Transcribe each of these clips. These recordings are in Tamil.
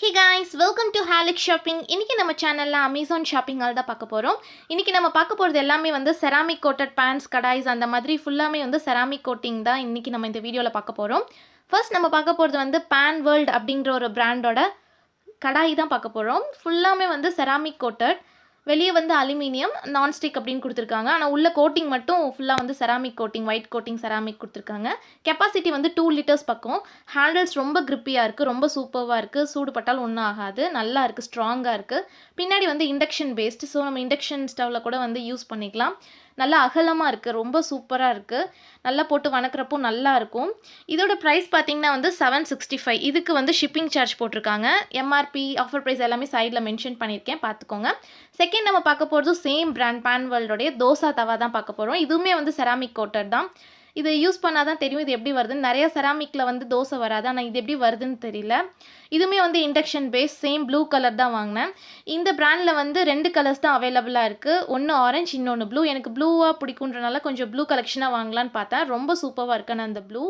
Hey guys, welcome to Halix Shopping. இன்னைக்கு நம்ம சேனல்ல Amazon shopping ஆல் தான் பார்க்க போறோம். இன்னைக்கு நம்ம பார்க்க போறது எல்லாமே வந்து ceramic coated pans, kadais அந்த மாதிரி ஃபுல்லாமே வந்து ceramic coating தான் இன்னைக்கு நம்ம இந்த வீடியோல பார்க்க போறோம். First நம்ம பார்க்க போறது வந்து Pan World அப்படிங்கற ஒரு பிராண்டோட கடாய் தான் பார்க்க போறோம். ஃபுல்லாமே வந்து ceramic coated. வெளிய வந்து அலுமினியம் நான் ஸ்டிக் அப்படினு கொடுத்திருக்காங்க. ஆனா உள்ள கோட்டிங் மட்டும் ஃபுல்லா வந்து ceramic coating, white coating ceramic கொடுத்திருக்காங்க. கெபாசிட்டி வந்து 2 லிட்டர்ஸ் பக்கம். ஹேண்டில்ஸ் ரொம்ப கிரிப்பியா இருக்கு. ரொம்ப சூப்பர்வா இருக்கு. சூடு பட்டால் ஒண்ணும் ஆகாது. நல்லா இருக்கு. ஸ்ட்ராங்கா இருக்கு. பின்னாடி வந்து இண்டக்ஷன் பேஸ்ட். சோ நம்ம இண்டக்ஷன் ஸ்டவ்ல கூட வந்து யூஸ் பண்ணிக்கலாம். நல்லா அகலமா இருக்கு. ரொம்ப சூப்பரா இருக்கு. நல்லா போட்டு வணக்கறப்போ நல்லா இருக்கும். இதோட பிரைஸ் பாத்தீங்கன்னா வந்து 765. இதுக்கு வந்து ஷிப்பிங் சார்ஜ் போட்டுருக்காங்க. MRP ஆஃபர் பிரைஸ் எல்லாமே சைடுல மென்ஷன் பண்ணிருக்கேன் பாத்துக்கோங்க. செகண்ட் நம்ம பார்க்க போறது சேம் பிராண்ட் Pan World உடைய தோசா தவா தான் பார்க்க போறோம். இதுவுமே வந்து ceramic coated தான். இது யூஸ் பண்ணா தான் தெரியும் இது எப்படி வருதுன்னு. நிறைய செராமிக்ல வந்து தோசை வராது. ஆனா இது எப்படி வருதுன்னு தெரியல. இதுமே வந்து induction base same blue colour தான் வாங்குனேன். இந்த பிராண்ட்ல வந்து ரெண்டு கலர்ஸ் தான் அவேலபிளா இருக்கு. ஒன்னு ஆரஞ்சு இன்னொன்னு ப்ளூ. எனக்கு ப்ளூவா பிடிக்கும்ன்றனால கொஞ்சம் ப்ளூ கலெக்ஷனா வாங்கலாம்னு பார்த்தேன். ரொம்ப சூப்பரா இருக்கு அந்த ப்ளூ.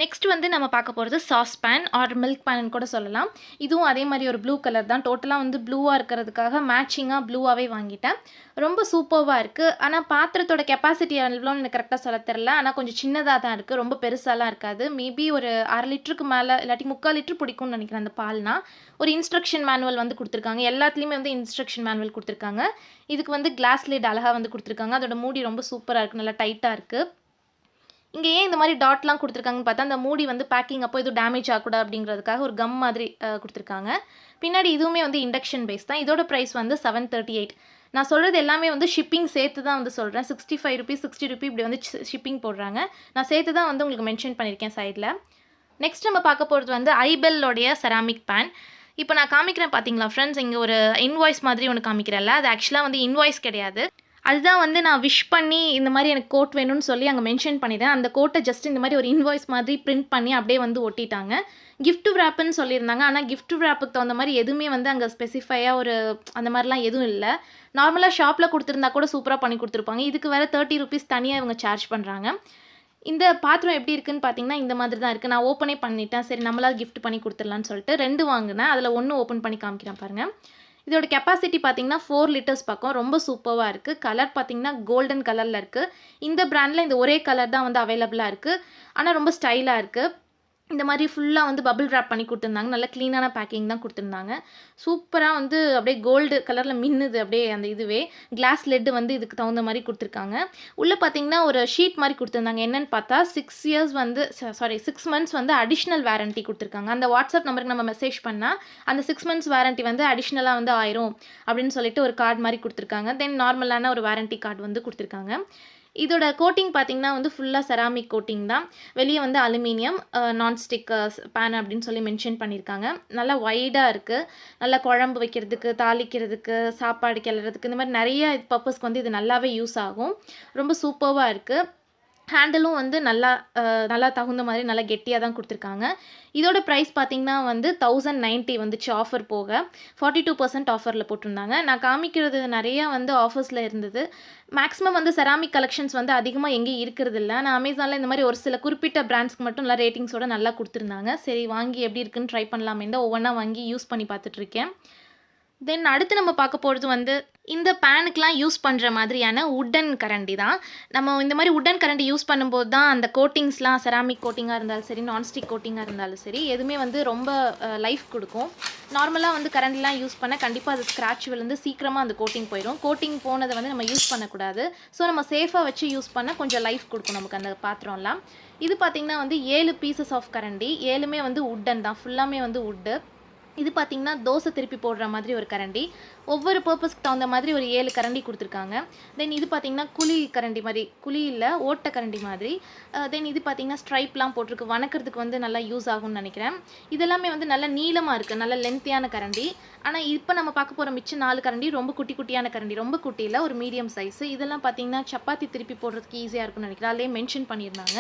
நெக்ஸ்ட் வந்து நம்ம பார்க்க போறது saucepan or milk pan கூட சொல்லலாம். இதுவும் அதே மாதிரி ஒரு ப்ளூ கலர் தான். டோட்டலா வந்து ப்ளூவா இருக்கிறதுக்காக மேட்சிங்கா ப்ளூவாவே வாங்கிட்டேன். ரொம்ப சூப்பர்வா இருக்கு. ஆனா பாத்திரத்தோட கெபாசிட்டி எவ்வளவுன்னு எனக்கு கரெக்ட்டா சொல்ல தெரியல. ஆனா கொஞ்சம் சின்னதா தான் இருக்கு. ரொம்ப பெருசாலாம் இருக்காது. மேபி ஒரு 1/2 லிட்டருக்கு மேல இல்லாட்டி 3/4 லிட்டர் பிடிக்கும்னு நினைக்கிறேன் அந்த பால்னா. ஒரு இன்ஸ்ட்ரக்ஷன் மேனுவல் வந்து கொடுத்திருக்காங்க. எல்லாத்துலயுமே வந்து இன்ஸ்ட்ரக்ஷன் மேனுவல் கொடுத்திருக்காங்க. இதுக்கு வந்து கிளாஸ் லிட் அழகா வந்து கொடுத்திருக்காங்க. அதோட மூடி ரொம்ப சூப்பரா இருக்கு. நல்லா டைட்டா இருக்கு. இங்க ஏன் இந்த மாதிரி டாட்லாம் கொடுத்திருக்காங்கன்னு பார்த்தா அந்த மூடி வந்து பேக்கிங் அப்போ எதுவும் டேமேஜ் ஆகக்கூடாது அப்படிங்கிறதுக்காக ஒரு கம் மாதிரி கொடுத்திருக்காங்க. பின்னாடி இதுவுமே வந்து இண்டக்ஷன் பேஸ் தான். இதோட பிரைஸ் வந்து 738. நான் சொல்றது எல்லாமே வந்து ஷிப்பிங் சேர்த்து தான் வந்து சொல்றேன். 65 ரூபீஸ் 60 ரூபி இப்படி வந்து ஷிப்பிங் போடுறாங்க. நான் சேர்த்து தான் வந்து உங்களுக்கு மென்ஷன் பண்ணியிருக்கேன் சைடில். நெக்ஸ்ட் நம்ம பார்க்க போகிறது வந்து ibell செராமிக் பேன். இப்போ நான் காமிக்கிறேன் பார்த்தீங்களா ஃப்ரெண்ட்ஸ், இங்கே ஒரு இன்வாய்ஸ் மாதிரி ஒன்று காமிக்கிறேன்ல, அது ஆக்சுவலாக வந்து இன்வாய்ஸ் கிடையாது. அதுதான் வந்து நான் விஷ் பண்ணி இந்த மாதிரி எனக்கு கோட் வேணும்னு சொல்லி அங்கே மென்ஷன் பண்ணிட்டேன். அந்த கோட்டை ஜஸ்ட் இந்த மாதிரி ஒரு இன்வாய்ஸ் மாதிரி பிரிண்ட் பண்ணி அப்படியே வந்து ஒட்டிட்டாங்க. கிஃப்ட் விராப்னு சொல்லியிருந்தாங்க. ஆனால் கிஃப்ட் விராப்புக்கு தகுந்த மாதிரி எதுவுமே வந்து அங்கே ஸ்பெசிஃபையாக ஒரு அந்த மாதிரிலாம் எதுவும் இல்லை. நார்மலாக ஷாப்பில் கொடுத்துருந்தா கூட சூப்பராக பண்ணி கொடுத்துருப்பாங்க. இதுக்கு வேறு 30 ரூபீஸ் தனியாக இவங்க சார்ஜ் பண்ணுறாங்க. இந்த பாத்திரம் எப்படி இருக்குன்னு பார்த்தீங்கன்னா இந்த மாதிரி தான் இருக்குது. நான் ஓப்பனே பண்ணிட்டேன். சரி நம்மளால் கிஃப்ட் பண்ணி கொடுத்துடலான்னு சொல்லிட்டு 2 வாங்கினேன். அதில் 1 ஓப்பன் பண்ணி காமிக்கிறேன் பாருங்கள். இதோட கெப்பாசிட்டி பார்த்தீங்கன்னா 4 லிட்டர்ஸ் பக்கம். ரொம்ப சூப்பராக இருக்குது. கலர் பார்த்தீங்கன்னா கோல்டன் கலரில் இருக்குது. இந்த பிராண்டில் இந்த ஒரே கலர் தான் வந்து அவைலபிளாக இருக்குது. ஆனால் ரொம்ப ஸ்டைலாக இருக்குது. இந்த மாதிரி ஃபுல்லாக வந்து பபிள் ரேப் பண்ணி கொடுத்துருந்தாங்க. நல்ல க்ளீனான பேக்கிங் தான் கொடுத்துருந்தாங்க. சூப்பராக வந்து அப்படியே கோல்டு கலரில் மின்னுது அப்படியே அந்த இதுவே. கிளாஸ் லெட்டு வந்து இதுக்கு தகுந்த மாதிரி கொடுத்துருக்காங்க. உள்ளே பார்த்தீங்கன்னா ஒரு ஷீட் மாதிரி கொடுத்துருந்தாங்க. என்னென்னு பார்த்தா 6 மந்த்ஸ் வந்து அடிஷ்னல் வாரண்ட்டி கொடுத்துருக்காங்க. அந்த வாட்ஸ்அப் நம்பருக்கு நம்ம மெசேஜ் பண்ணால் அந்த 6 மந்த்ஸ் வாரண்ட்டி வந்து அடிஷ்னலாக வந்து ஆயிரும் அப்படின்னு சொல்லிட்டு ஒரு கார்டு மாதிரி கொடுத்துருக்காங்க. தென் நார்மலான ஒரு வாரண்ட்டி கார்டு வந்து கொடுத்துருக்காங்க. இதோட கோட்டிங் பார்த்தீங்கன்னா வந்து ஃபுல்லாக செராமிக் கோட்டிங் தான். வெளியே வந்து அலுமினியம் நான்ஸ்டிக் பேன் அப்படின்னு சொல்லி மென்ஷன் பண்ணியிருக்காங்க. நல்லா வைடாக இருக்குது. நல்லா குழம்பு வைக்கிறதுக்கு, தாளிக்கிறதுக்கு, சாப்பாடு கிளறதுக்கு இந்த மாதிரி நிறைய பர்பஸ்க்கு வந்து இது நல்லாவே யூஸ் ஆகும். ரொம்ப சூப்பராக இருக்குது. ஹேண்டிலும் வந்து நல்லா தகுந்த மாதிரி நல்லா கெட்டியாக தான் கொடுத்துருக்காங்க. இதோட ப்ரைஸ் பார்த்தீங்கன்னா வந்து 1090 வந்துச்சு ஆஃபர் போக. 42% ஆஃபரில் போட்டிருந்தாங்க. நான் காமிக்கிறது நிறையா வந்து ஆஃபர்ஸில் இருந்தது. மேக்ஸிமம் வந்து செராமிக் கலெக்ஷன்ஸ் வந்து அதிகமாக எங்கேயும் இருக்கிறது இல்லை. நான் அமேசானில் இந்த மாதிரி ஒரு சில குறிப்பிட்ட பிராண்ட்ஸ்க்கு மட்டும் நல்லா ரேட்டிங்ஸோட நல்லா கொடுத்துருந்தாங்க. சரி வாங்கி எப்படி இருக்குன்னு ட்ரை பண்ணலாமே தான் ஒவ்வொன்றா வாங்கி யூஸ் பண்ணி பார்த்துட்ருக்கேன். தென் அடுத்து நம்ம பார்க்க போகிறது வந்து இந்த பேனுக்கெலாம் யூஸ் பண்ணுற மாதிரியான உட்டன் கரண்டி தான். நம்ம இந்த மாதிரி உட்டன் கரண்டி யூஸ் பண்ணும்போது தான் அந்த கோட்டிங்ஸ்லாம் செராமிக் கோட்டிங்காக இருந்தாலும் சரி, நான்ஸ்டிக் கோட்டிங்காக இருந்தாலும் சரி, எதுவுமே வந்து ரொம்ப லைஃப் கொடுக்கும். நார்மலாக வந்து கரண்டிலாம் யூஸ் பண்ண கண்டிப்பாக அது ஸ்க்ராட்ச் விழுந்து சீக்கிரமாக அந்த கோட்டிங் போயிடும். கோட்டிங் போனதை வந்து நம்ம யூஸ் பண்ணக்கூடாது. ஸோ நம்ம சேஃபாக வச்சு யூஸ் பண்ண கொஞ்சம் லைஃப் கொடுக்கும் நமக்கு அந்த பாத்திரம்லாம். இது பார்த்திங்கன்னா வந்து 7 பீசஸ் ஆஃப் கரண்டி. 7மே வந்து உட்டன் தான். ஃபுல்லாமே வந்து உட்டு. இது பார்த்திங்கன்னா தோசை திருப்பி போடுற மாதிரி ஒரு கரண்டி. ஒவ்வொரு பர்பஸ்க்கு தகுந்த மாதிரி ஒரு 7 கரண்டி கொடுத்துருக்காங்க. தென் இது பார்த்திங்கன்னா குழி கரண்டி மாதிரி, குழி இல்லை ஓட்டை கரண்டி மாதிரி. தென் இது பார்த்திங்கன்னா ஸ்ட்ரைப்லாம் போட்டிருக்கு. வணக்கிறதுக்கு வந்து நல்லா யூஸ் ஆகும்னு நினைக்கிறேன். இதெல்லாமே வந்து நல்ல நீளமாக இருக்குது. நல்ல லென்த்தியான கரண்டி. ஆனால் இப்போ நம்ம பார்க்க போகிற மிச்சம் 4 கரண்டி ரொம்ப குட்டியான கரண்டி. ரொம்ப குட்டியில் ஒரு மீடியம் சைஸு. இதெல்லாம் பார்த்திங்கன்னா சப்பாத்தி திருப்பி போடுறதுக்கு ஈஸியாக இருக்கும்னு நினைக்கிறேன். அதிலே மென்ஷன் பண்ணியிருந்தாங்க.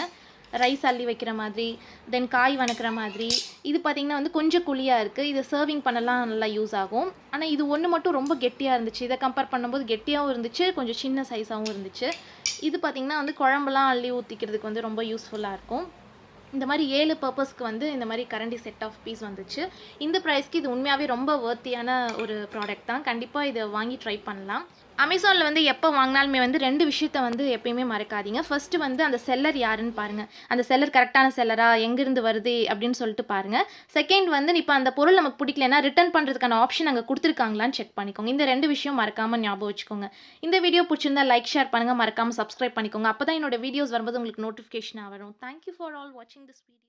ரைஸ் அள்ளி வைக்கிற மாதிரி, தென் காய் வணக்கிற மாதிரி. இது பார்த்திங்கன்னா வந்து கொஞ்சம் குழியாக இருக்குது. இது சர்விங் பண்ணலாம் நல்லா யூஸ் ஆகும். ஆனால் இது ஒன்று மட்டும் ரொம்ப கெட்டியாக இருந்துச்சு. இதை கம்பேர் பண்ணும்போது கெட்டியாகவும் இருந்துச்சு, கொஞ்சம் சின்ன சைஸாகவும் இருந்துச்சு. இது பார்த்திங்கன்னா வந்து குழம்புலாம் அள்ளி ஊற்றிக்கிறதுக்கு வந்து ரொம்ப யூஸ்ஃபுல்லாக இருக்கும். இந்த மாதிரி 7 பர்ப்பஸ்க்கு வந்து இந்த மாதிரி கரண்டி செட் ஆஃப் பீஸ் வந்துச்சு. இந்த ப்ரைஸ்க்கு இது உண்மையாகவே ரொம்ப வொர்த்தியான ஒரு ப்ராடக்ட் தான். கண்டிப்பாக இதை வாங்கி ட்ரை பண்ணலாம். அமேசானில் வந்து எப்போ வாங்கினாலுமே வந்து 2 விஷயத்த வந்து எப்பயுமே மறக்காதீங்க. ஃபர்ஸ்ட்டு வந்து அந்த செல்லர் யாருன்னு பாருங்கள். அந்த செல்லர் கரெக்டான செல்லரா, எங்கேருந்து வருது அப்படின்னு சொல்லிட்டு பாருங்கள். செகண்ட் வந்து இப்போ அந்த பொருள் நமக்கு பிடிக்கலன்னா ரிட்டர்ன் பண்ணுறதுக்கான ஆப்ஷன் அங்கே கொடுத்துருக்காங்களான்னு செக் பண்ணிக்கோங்க. இந்த 2 விஷயம் மறக்காமல் ஞாபகம் வச்சுக்கோங்க. இந்த வீடியோ பிடிச்சிருந்தா லைக், ஷேர் பண்ணுங்கள். மறக்காமல் சப்ஸ்கிரைப் பண்ணிக்கோங்க. அப்போ தான் என்னோட வீடியோஸ் வரும்போது உங்களுக்கு நோட்டிஃபிகேஷனாக வரும். தேங்க்யூ ஃபார் ஆல் வாட்சிங் திஸ் வீடியோ.